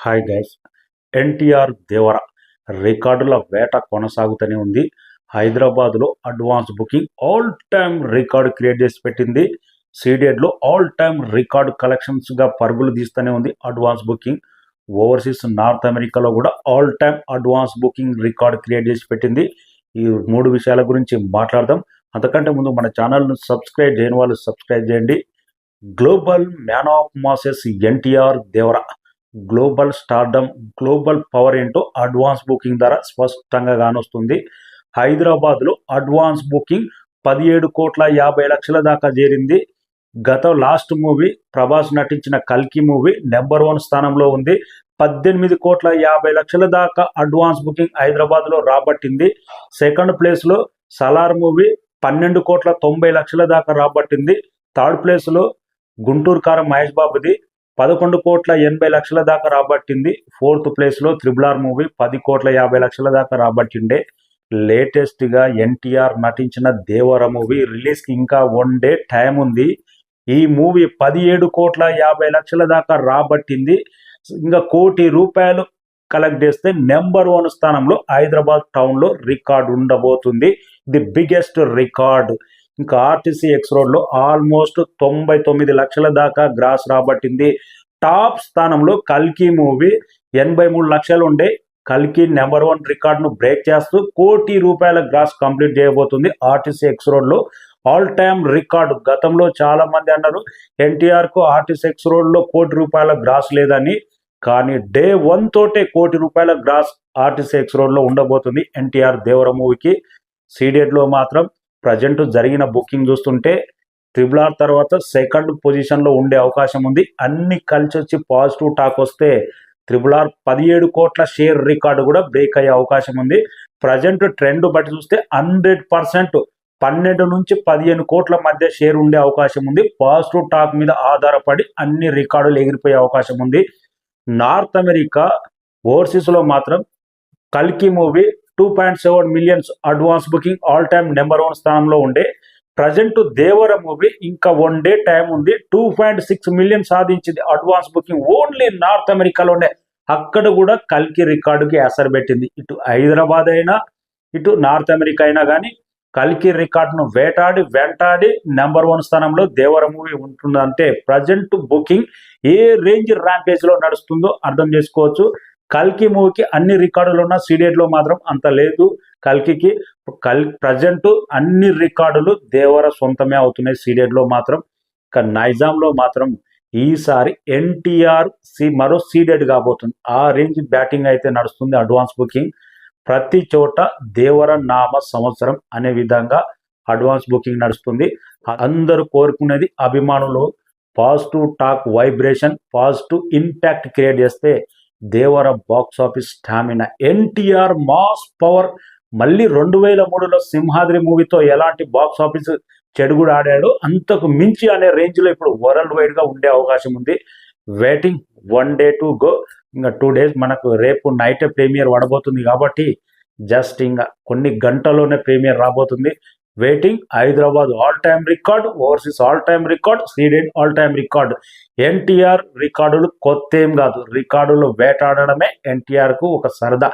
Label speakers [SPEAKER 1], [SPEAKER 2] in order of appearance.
[SPEAKER 1] Hi guys. NTR దేవర రికార్డుల వేట కొనసాగుతూనే ఉంది. హైదరాబాద్లో advance booking all time record create చేసి పెట్టింది. సీడెడ్లో ఆల్ టైమ్ రికార్డు కలెక్షన్స్గా పరుగులు తీస్తూనే ఉంది అడ్వాన్స్ బుకింగ్. ఓవర్సీస్ నార్త్ అమెరికాలో కూడా all time advance booking record create చేసి పెట్టింది. ఈ మూడు విషయాల గురించి మాట్లాడదాం. అంతకంటే ముందు మన ఛానల్ను సబ్స్క్రైబ్ చేయని వాళ్ళు సబ్స్క్రైబ్ చేయండి. Global man of masses NTR Devara global stardom, global power ఏంటో అడ్వాన్స్ బుకింగ్ ద్వారా స్పష్టంగా కానొస్తుంది. హైదరాబాద్లో అడ్వాన్స్ బుకింగ్ 17,50,00,000 దాకా చేరింది. గత లాస్ట్ మూవీ ప్రభాస్ నటించిన కల్కి మూవీ నెంబర్ 1 స్థానంలో ఉంది. 18,50,00,000 దాకా అడ్వాన్స్ బుకింగ్ హైదరాబాద్లో రాబట్టింది. సెకండ్ ప్లేస్లో సలార్ మూవీ 12,90,00,000 దాకా రాబట్టింది. థర్డ్ ప్లేస్లో గుంటూరు కారం మహేష్ బాబుది 11,80,00,000 దాకా రాబట్టింది. ఫోర్త్ ప్లేస్లో RRR మూవీ 10,50,00,000 దాకా రాబట్టిండే. లేటెస్ట్గా ఎన్టీఆర్ నటించిన దేవర మూవీ రిలీజ్కి ఇంకా 1 డే టైం ఉంది. ఈ మూవీ 17,50,00,000 దాకా రాబట్టింది. ఇంకా ₹1,00,00,000 కలెక్ట్ చేస్తే నెంబర్ 1 స్థానంలో హైదరాబాద్ టౌన్లో రికార్డు ఉండబోతుంది. The biggest record. ఇంకా ఆర్టీసీ ఎక్స్ రోడ్లో ఆల్మోస్ట్ 99 లక్షల దాకా గ్రాస్ రాబట్టింది. టాప్ స్థానంలో కల్కి మూవీ 83 లక్షలు ఉండే. కల్కి నెంబర్ 1 రికార్డును బ్రేక్ చేస్తూ ₹1,00,00,000 గ్రాస్ కంప్లీట్ చేయబోతుంది. ఆర్టీసీ ఎక్స్ రోడ్లో ఆల్ టైమ్ రికార్డు. గతంలో చాలా మంది అన్నారు ఎన్టీఆర్కు ఆర్టీసీ ఎక్స్ రోడ్లో ₹1,00,00,000 గ్రాస్ లేదని. కానీ డే 1 తోటే ₹1,00,00,000 గ్రాస్ ఆర్టీసీ ఎక్స్ రోడ్లో ఉండబోతుంది ఎన్టీఆర్ దేవర మూవీకి. సీడెడ్లో మాత్రం ప్రజెంట్ జరిగిన బుకింగ్ చూస్తుంటే RRR తర్వాత సెకండ్ పొజిషన్లో ఉండే అవకాశం ఉంది. అన్ని కలిసి వచ్చి పాజిటివ్ టాక్ వస్తే RRR 17 కోట్ల షేర్ రికార్డు కూడా బ్రేక్ అయ్యే అవకాశం ఉంది. ప్రజెంట్ ట్రెండ్ బట్టి చూస్తే 100% 12 నుంచి 15 కోట్ల మధ్య షేర్ ఉండే అవకాశం ఉంది. పాజిటివ్ టాక్ మీద ఆధారపడి అన్ని రికార్డులు ఎగిరిపోయే అవకాశం ఉంది. నార్త్ అమెరికా ఓవర్సీస్లో మాత్రం కల్కి movie 2.7 millions advance booking all time number 1 స్థానంలో ఉండే. ప్రజెంట్ దేవర మూవీ ఇంకా 1 డే టైం ఉంది. 2.6 మిలియన్ సాధించింది అడ్వాన్స్ బుకింగ్ ఓన్లీ నార్త్ అమెరికాలోనే. అక్కడ కూడా కల్కి రికార్డుకి అసరు పెట్టింది. ఇటు హైదరాబాద్ అయినా ఇటు నార్త్ అమెరికా అయినా కానీ కల్కి రికార్డును వెంటాడి నెంబర్ 1 స్థానంలో దేవర మూవీ ఉంటుందంటే ప్రజెంట్ బుకింగ్ ఏ రేంజ్ ర్యాంపేజ్లో నడుస్తుందో అర్థం చేసుకోవచ్చు. కల్కి మూవీకి అన్ని రికార్డులు ఉన్న సీడెడ్లో మాత్రం అంత లేదు. కల్కి ప్రజెంట్ అన్ని రికార్డులు దేవర సొంతమే అవుతున్నాయి సీడెడ్లో మాత్రం. ఇక నైజాంలో మాత్రం ఈసారి ఎన్టీఆర్ మరో సీడెడ్ కాబోతుంది. ఆ రేంజ్ బ్యాటింగ్ అయితే నడుస్తుంది అడ్వాన్స్ బుకింగ్. ప్రతి చోట దేవర నామ సంవత్సరం అనే విధంగా అడ్వాన్స్ బుకింగ్ నడుస్తుంది. అందరూ కోరుకునేది అభిమానులు positive talk, vibration, positive impact create చేస్తే Devara box office stamina, NTR mass power. మళ్ళీ 2003లో సింహాద్రి మూవీతో ఎలాంటి బాక్స్ ఆఫీస్ చెడుగుడు ఆడాడో అంతకు మించి అనే రేంజ్లో ఇప్పుడు వరల్డ్ వైడ్గా ఉండే అవకాశం ఉంది. Waiting 1 day to go. ఇంకా 2 డేస్ మనకు రేపు నైట్ ప్రీమియర్ పడబోతుంది కాబట్టి జస్ట్ ఇంకా కొన్ని గంటల్లోనే ప్రీమియర్ రాబోతుంది. Waiting. Hyderabad all time record, overseas all time record, Ceded all time record. NTR రికార్డులు కొత్త ఏం కాదు. రికార్డులు వేటాడడమే ఎన్టీఆర్కు ఒక సరదా.